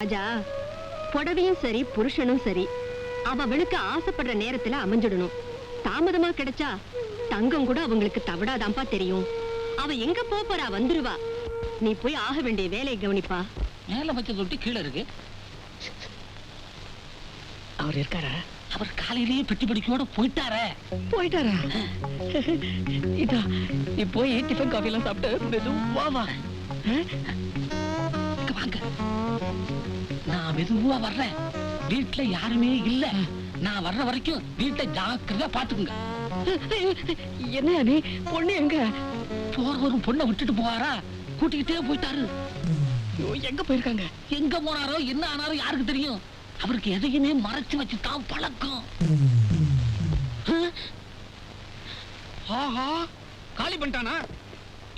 ராஜா, புடவையும் சரி புருஷனும் சரி அவளுக்கு ஆசைப்படுற நேரத்துல அமைஞ்சிடணும். தாமதமா கிடைச்சா தங்கம் கூட அவங்களுக்கு தவிடாதான்பா தெரியும். அவ எங்க போறா வந்துருவா. நீ போய் ஆக வேண்டிய வேலையை கவனிப்பா. மேல வச்ச தொட்டி கீழே இருக்கு. அவர் இருக்காரா? அவர் காலையிலேயே பெட்டி படிக்கையோட போயிட்டாரா? இதா நீ போய் டிஃபன் காஃபி எல்லாம் சாப்பிட்டு மெதுவா வா. வாங்க, நான் மெதுவா வர்றேன். வீட்டுல யாருமே இல்ல. நான் வர்ற வரைக்கும் வீட்டை ஜாக்கிரதா பாத்துக்குங்க. என்ன நீ பொண்ணு எங்க? போர் வரும் பொண்ணை விட்டுட்டு போவாரா? கூட்டிக்கிட்டே போயிட்டாரு. எங்க போயிருக்காங்க? எங்க போனாரோ என்ன ஆனாரோ யாருக்கு தெரியும்? அவருக்கு எதையுமே மறைச்சு வச்சுதான் பழக்கம். ஆஹா, காலி பண்ணிட்டானா?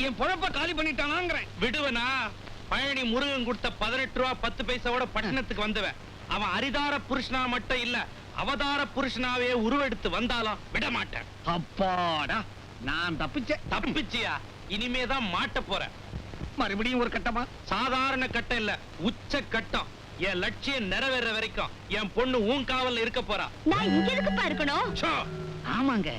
என் பொழப்ப காலி பண்ணிட்டானாங்கிறேன். விடுவனா? பழனி முருகன் கொடுத்த 18 ரூபா 10 பைசாவோட பட்டணத்துக்கு வந்தவன். அவன் அரிதார புருஷனா மட்டும் இல்ல, அவதார புருஷனாவே உருவெடுத்து வந்தாலும் விட மாட்டேன். அப்பாடா, நான் தப்பிச்சியா? இனிமேதான் மாட்ட போற. மறுபடியும் ஒரு கட்டமா? சாதாரண கட்டம் இல்ல, உச்ச கட்டம். என் லட்சியம் நிறைவேற வரைக்கும் என் பொண்ணு உன் காவல்ல இருக்க போறா. நான் இங்க எதுக்குப்பா இருக்கணும்? ஆமாங்க,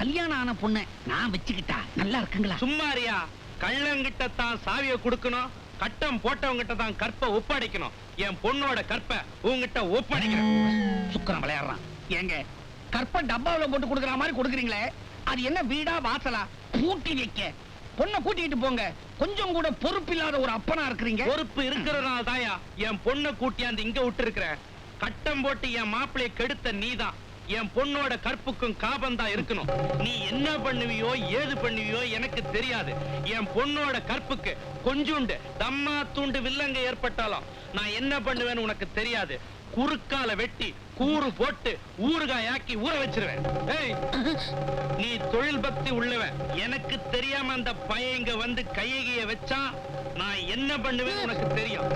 கல்யாணம் ஆன பொண்ணை நான் வச்சுக்கிட்டா நல்லா இருக்குங்களா? சும்மாரியா? கள்ளங்கிட்ட தான் சாவியை கொடுக்கணும், கட்டம் போட்டவங்கிட்ட தான் கற்பை ஒப்படைக்கணும். என் பொண்ணோட கற்பை உங்ககிட்ட ஒப்படைக்கிறேன். சுக்கரம் விளையாடுறான். ஏங்க, கற்ப டப்பாவில போட்டு கொடுக்குற மாதிரி கொடுக்குறீங்களே, அது என்ன வீடா வாசலா? பூட்டி வைக்க பொண்ணை கூட்டிட்டு போங்க. கொஞ்சம் கூட பொறுப்பு இல்லாத ஒரு அப்பனா இருக்கிறீங்க. பொறுப்பு இருக்கிறதுனால தாயா என் பொண்ணை கூட்டியாந்து இங்க விட்டு இருக்கிற. கட்டம் போட்டு என் மாப்பிளைய கெடுத்த நீதான். என் பொண்ணோட கற்புக்கும் காபந்தா இருக்கணும். நீ என்ன பண்ணுவியோ ஏது பண்ணுவியோ எனக்கு தெரியாது. என் பொண்ணோட கற்புக்கு கொஞ்சுண்டு தம்மா தூண்டு வில்லங்க ஏற்பட்டாலும் நான் என்ன பண்ணுவேன்னு உனக்கு தெரியாது. குறுக்கால வெட்டி கூறு போட்டு ஊறுகாயாக்கி ஊற வச்சிருவேன். நீ தொழில் பக்தி உள்ளவன். எனக்கு தெரியாம அந்த பையன் இங்க வந்து கையகிய வச்சா நான் என்ன பண்ணுவேன்னு உனக்கு தெரியும்.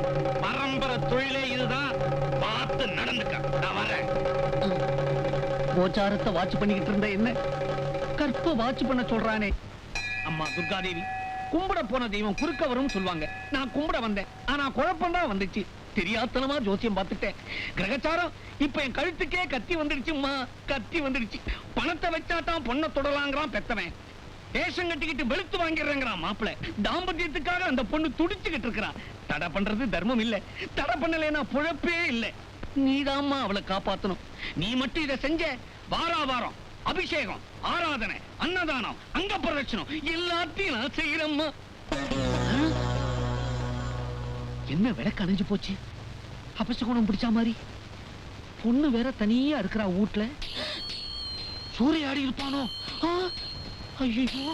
பரம்பரை தொழிலே இதுதான். பார்த்து நடந்துக்க. நான் வரேன். கோச்சாரத்தை வாட்ச் பண்ணிக்கிட்டு இருந்த என்ன கற்ப வாட்ச் பண்ண சொல்றானே. அம்மா துர்காதேவி, கும்பிட போன தெய்வம் குறுக்க வரும் சொல்லுவாங்க. நான் கும்பிட வந்தேன், ஆனா குழப்பம் தான் வந்துச்சு. தெரியாத்தனமா ஜோசியம் பார்த்துட்டேன். கிரகச்சாரம் இப்ப என் கழுத்துக்கே கத்தி வந்துடுச்சும்மா, கத்தி வந்துடுச்சு. பணத்தை வச்சாதான் பொண்ணை தொடலாங்கிறான் பெத்தவன். வேஷம் கட்டிக்கிட்டு வெளுத்து வாங்கிடுறேங்கிறான் மாப்பிள்ள. தாம்பத்தியத்துக்காக அந்த பொண்ணு துடிச்சுக்கிட்டு இருக்கிறான். தடை பண்றது தர்மம் இல்ல, தடை பண்ணலைன்னா பொழப்பே இல்லை. நீதாம்மா அவளை காப்பாத்தணும். நீ மட்டும் இதை செஞ்ச, வாரா வாரம் அபிஷேகம், ஆராதனை, அன்னதானம், அங்க பிரதட்சணம் எல்லாத்தையும் நான் செய்யறேம்மா. என்ன விளக்கு அணைஞ்சு போச்சு? அபசகுணம் பிடிச்சா மாதிரி. பொண்ணு வேற தனியா இருக்கிறா வீட்டுல. சூறையாடி இருப்பானோ? ஐயோ,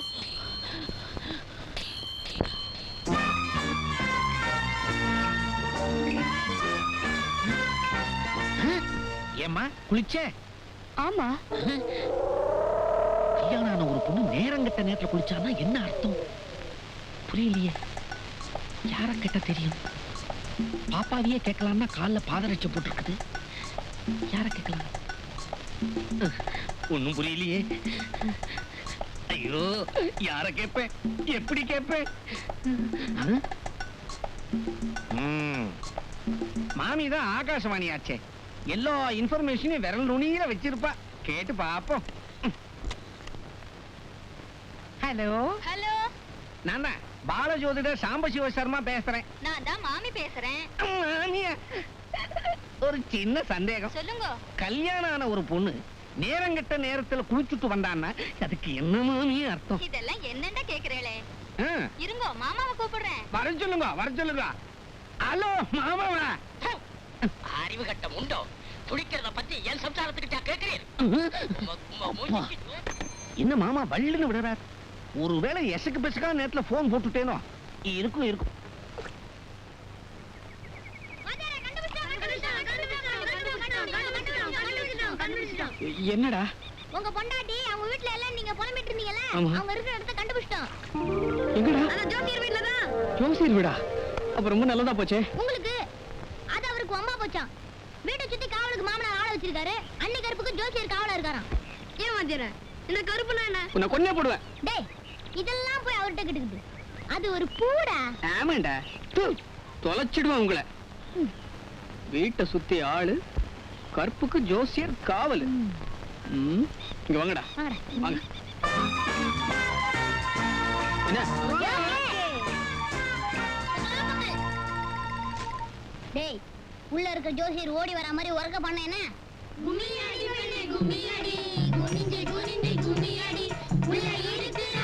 ஏம்மா குளிச்ச? ஆமா, கல்யாணம் ஒரு பொண்ணு நேரங்கட்ட நேரத்துல குளிச்சானா என்ன அர்த்தம் புரியலையே. யார கேட்டா தெரியும்? பாப்பாவையே கேட்கலாம்னா காலில் பாதரட்சை போட்டுருக்குது. யார கேட்கலாம்? ஒண்ணும் புரியலையே. ஐயோ, யார கேட்பேன், எப்படி கேட்பேன்? மாமிதான் ஆகாசவாணி ஆச்சே. எல்லா இன்ஃபர்மேஷனையும் விரல் நுனியில வச்சிருப்பா. கேட்டு பாப்போம். ஹலோ ஹலோ, நான் தான் பாலஜோதிடர் சாம்பசிவ சர்மா பேசுறேன். நான் தான் மாமி பேசுறேன். மாமியா, ஒரு சின்ன சந்தேகம். சொல்லுங்க. கல்யாணம் ஆன ஒரு பொண்ணு நேரங்கட்ட நேரத்துல குளிச்சுட்டு வந்தான்னா அதுக்கு என்ன மாமியா அர்த்தம்? இதெல்லாம் என்னென்ன கேக்குறீங்களே? ஆ, இருங்கோ, மாமாவை கூப்பிடுறேன். வர சொல்லுங்க, வர சொல்லுங்க. ஹலோ மாமாவா? அறிவு கட்டம் உண்டோ? துடிக்கிறத பத்தி என் சம்சாரத்துக்கிட்ட கேட்கிறேன். என்ன மாமா வள்ளுன்னு விடுறார்? ஒருவேளை எசக்கு பெசக்கா நேரத்துல போன் போட்டுட்டேனோ? இருக்கும் இருக்கும். என்னடா? உங்க பொண்டாட்டி அவங்க வீட்ல எல்லாம் நீங்க புலம்பிட்டு இருந்தீங்கல, அவங்க இருக்கிற இடத்தை கண்டுபிடிச்சிட்டோம். எங்கடா? அத ஜோசியர் வீட்ல தான். ஜோசியர் வீடா? அப்ப ரொம்ப நல்லதா போச்சே. உங்களுக்கு அது அவருக்கு அம்மா போச்சாம். வீட்டை சுத்தி காவலுக்கு மாமனார் ஆள வச்சிருக்காரு. அன்னை கருப்புக்கு ஜோசியர் காவலா இருக்காராம். ஏன் வாத்தியாரே, இந்த கருப்புனா என்ன? உன்னை கொன்னே போடுவேன். டேய், இதெல்லாம் போய் அவர்ட்ட கிட்டுக்குது. அது ஒரு பூடா. ஆமாண்டா, தொலைச்சிடுவேன் உங்களை. வீட்டை சுத்தி ஆளு, கற்புக்கு ஜோசியர் காவல். இங்க வாங்கடா, வாங்க. என்ன டேய், உள்ள இருக்க ஜோசியர் ஓடி வர மாதிரி உறக்க பண்ண என்ன? கும்மியாடி பண்ணு கும்மியாடி, குனிஞ்சு குனிஞ்சு கும்மியாடி, உள்ள இருக்கிற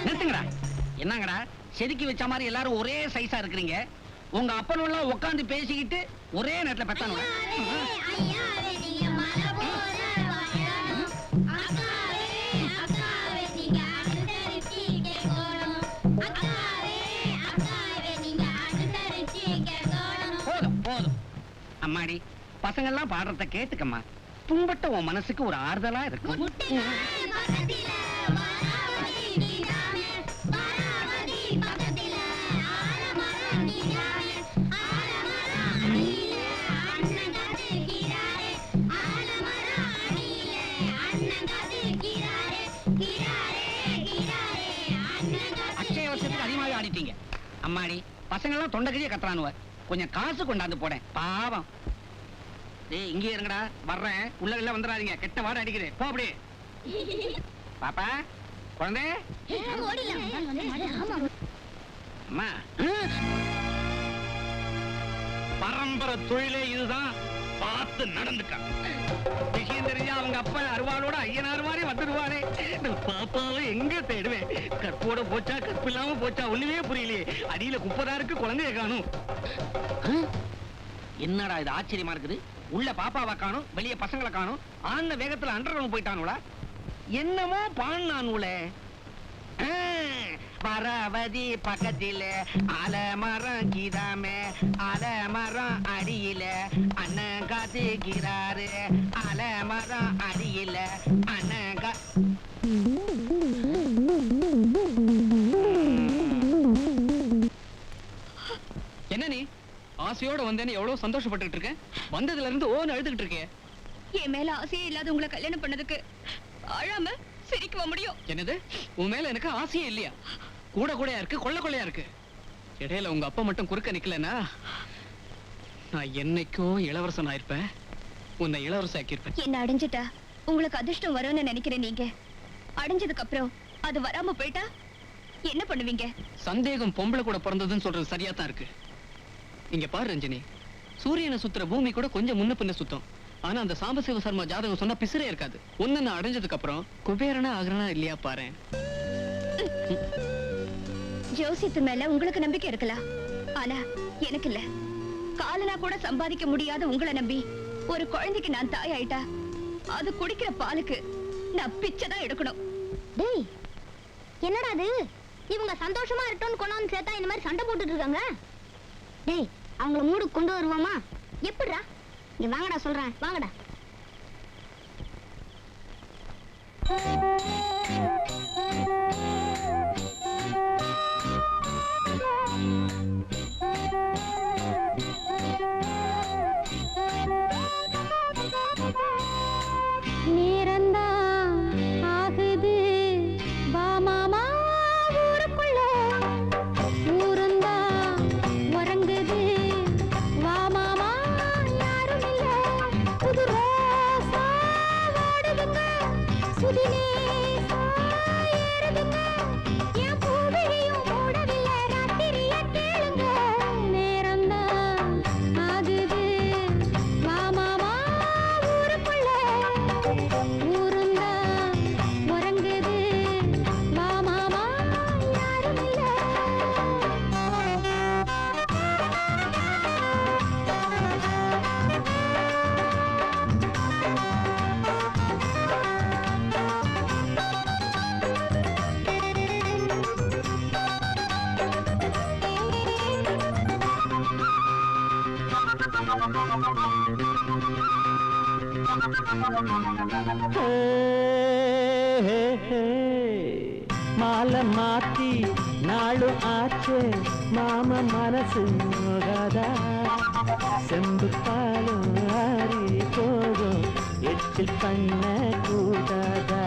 நிறுத்துங்கடா. என்னங்கடா செதுக்கி வச்ச மாதிரி எல்லாரும் ஒரே சைஸா இருக்கிறீங்க? உங்க அப்பனெல்லாம் உட்காந்து பேசிக்கிட்டு ஒரே நேரத்துல பெத்தானுங்க. ஐயாவே நீங்க மலை போல வாழணும், அக்காவே அக்காவே நீங்க அனுசரிச்சு கேட்கணும், அக்காவே அக்காவே நீங்க அனுசரிச்சு கேட்கணும். போதும் போதும் அம்மாடி, பசங்க எல்லாம் பாடுறத கேட்டுக்கம்மா. துன்பட்ட உன் மனசுக்கு ஒரு ஆறுதலா இருக்கும். பக்கத்தில வாராவதி நீதானே, வாராவதி பக்கத்தில ஆலமரம் நீதானே, ஆலமரம் அடியிலே அண்ணன் காத்துக்கிறாரே, ஆலமரம் அடியிலே அண்ணன் காத்துக்கிறாரே, கிராரே கிராரே அண்ணன் அச்சய வருஷத்துக்கு அதிகமாவே ஆடிட்டீங்க. அம்மாடி, பசங்க எல்லாம் தொண்டகிரியே கத்துறானுவ. கொஞ்சம் காசு கொண்டாந்து போடேன், பாவம். டேய், இங்கே இருங்கடா, வர்றேன். உள்ள எல்லாம் வந்துடாதீங்க, கெட்ட வாட அடிக்கிறேன். போ அப்படியே. பாப்பா, குழந்தை, அம்மா. பரம்பரை தொழிலே இதுதான், பார்த்து நடந்துக்க. விஷயம் தெரிஞ்சா அவங்க அப்பா அருவாளோட ஐயனார் மாதிரி வந்துடுவானே. நான் பாப்பாவை எங்க தேடுவேன்? கற்போட போச்சா, கற்பு இல்லாம போச்சா, ஒண்ணுமே புரியலையே. அடியில 30,000 குழந்தைய காணும். என்னடா இது ஆச்சரியமா இருக்குது? உள்ள பாப்பாவை காணும், வெளியே பசங்களை காணும். ஆண்ட வேகத்துல அண்டர்கிரவுண்ட் போயிட்டானுங்களா? என்னமோ பாண்ணானுங்களே. பரவதி பக்கத்தில அலமரம் கீதாமே, அலமரம் அடியில அண்ணன் காத்துக்கிறாரு, அலமரம் அடியில அண்ணன் என்ன நீ ஆசையோட வந்தேன்னு எவ்வளவு சந்தோஷப்பட்டுட்டு இருக்கேன். வந்ததுல இருந்து ஓன்னு அழுதுகிட்டு இருக்கேன். என் மேல ஆசையே இல்லாத உங்களை கல்யாணம் பண்ணதுக்கு அழாம சிரிக்கவா முடியும்? என்னது, உன் மேல எனக்கு ஆசையே இல்லையா? கூட கூடையா இருக்கு, கொள்ள கொள்ளையா இருக்கு. இடையில உங்க அப்பா மட்டும் குறுக்க நிக்கலன்னா நான் என்னைக்கும் இளவரசன் ஆயிருப்பேன். உன்னை இளவரசன் ஆக்கியிருப்பேன். என்ன அடைஞ்சிட்டா உங்களுக்கு அதிர்ஷ்டம் வரும்னு நினைக்கிறேன். நீங்க அடைஞ்சதுக்கு அப்புறம் அது வராம போயிட்டா என்ன பண்ணுவீங்க? சந்தேகம் பொம்பளை கூட பிறந்ததுன்னு சொல்றது சரியா தான் இருக்கு. இங்க பாரு ரஞ்சினி, சூரியனை சுத்துற பூமி கூட கொஞ்சம் முன்ன பின்ன சுத்தம். ஆனா அந்த சாம்பசிவ சர்மா ஜாதகம் சொன்னா பிசுரே இருக்காது. ஒன்னு நான் அடைஞ்சதுக்கு அப்புறம் குபேரனா ஆகிறனா இல்லையா பாரு. ஜோசியத்து மேல உங்களுக்கு நம்பிக்கை இருக்கலாம், ஆனா எனக்கு இல்ல. காலனா கூட சம்பாதிக்க முடியாத உங்களை நம்பி ஒரு குழந்தைக்கு நான் தாய் ஆயிட்டா அது குடிக்கிற பாலுக்கு நான் பிச்சைதான் எடுக்கணும். டேய், என்னடா அது? இவங்க சந்தோஷமா இருக்கட்டும்னு கொண்டாந்து சேர்த்தா இந்த மாதிரி சண்டை போட்டுட்டு இருக்காங்க. டேய், அவங்கள மூடு கொண்டு வருவோமா? எப்படிடா? இங்க வாங்கடா, சொல்றேன், வாங்கடா. நேரந்தான் ஆகுது, வா மாமா ஊருக்குள்ள, ஊருந்தான் உறங்குது, வா மாமா யாரும் இல்ல, புது ரோசா ஓடுதுங்க, சுதினேசா ஏறுதுங்க, என் பூவிழியும் மூடவில்லை, ராத்திரிய கேளுங்க. நேரந்தான் ஆகுது, வா மாமா ஊருக்குள்ள, ஊருந்தான் உறங்குது, வா மாமா யாரும் இல்ல. மாலை மாத்தி நாளு ஆச்சு, மாம மனசு நோகாதா, செம்பு பாலும் ஆறி போகும், எச்சில் பண்ண கூடாதா.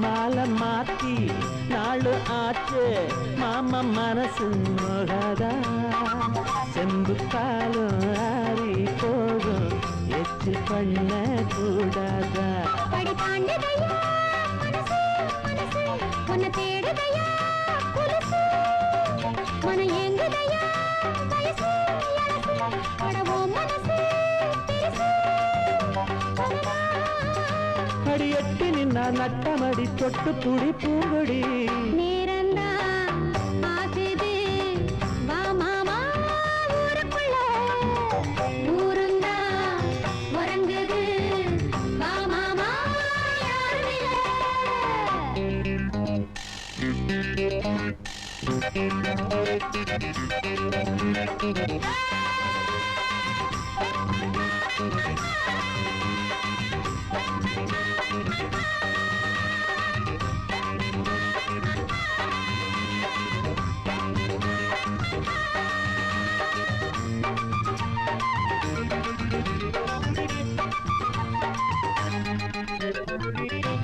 மாலை மாத்தி நாளு ஆச்சு, மாம மனசு நோகாதா, செம்பு பாலும் ஆறி காய்ச்சல் பண்ண கூடாதா? படி தாண்டுதையா மனசு மனசு உன்னை தேடுதையா புதுசு மனம் ஏங்குதையா வயசு இளசு படவோ மனசு பெருசு அடி எட்டி நின்னா நட்டமடி தொட்டு புடி பூங்கொடி. நேரந்தா ஆகுது வா மாமா ஊருக்குள்ள ஊருந்தா உறங்குது வா மாமா யாரும்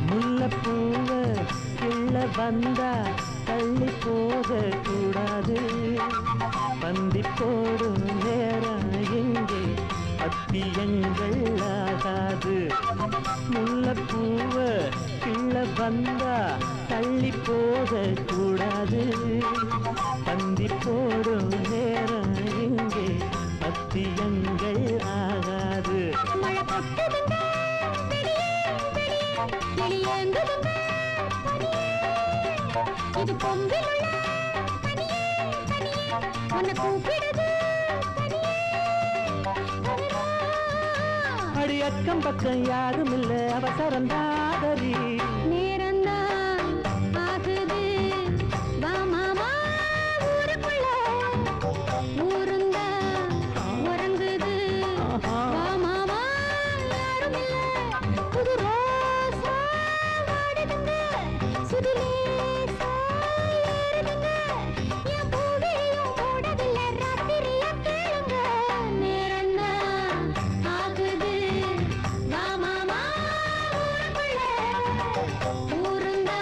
முல்லைப்பூவ கிள்ள வந்தா தள்ளி போக கூடாது. பந்தி போடும் நேரம் எங்கே பத்தியங்கள் ஆகாது. முல்லைப்பூவ கிள்ள வந்தா தள்ளி போக கூடாது. பந்தி போடும் நேரம் எங்கே பத்தியங்கள் ஆகாது. மழை கொட்டுதுங்க வெளியேங்குதுங்க இது கொம்பில் உள்ள கனியே கனியே உன்னை கூப்பிடுது அடி அக்கம் பக்கம் யாரும் இல்ல அவசரம் தாதரி. நேரந்தா ஆகுது வா மாமா ஊருக்குள்ள ஊருந்தா உறங்குது வா மாமா யாரும் இல்ல புது ரோசா வாடுதுங்க சுதிலேசா ஏறுதுங்க என் பூவிலையும் போடதில்ல ராத்திரியா கேளுங்க நேரந்தா ஆகுது வா மாமா ஊருக்குள்ள ஊருந்தா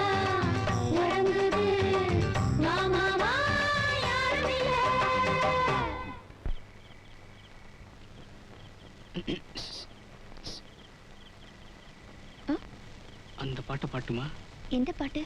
உறங்குது வா மாமா யாரும் இல்ல அந்த பாட்டை பாட்டுமா? எந்த பாட்டு?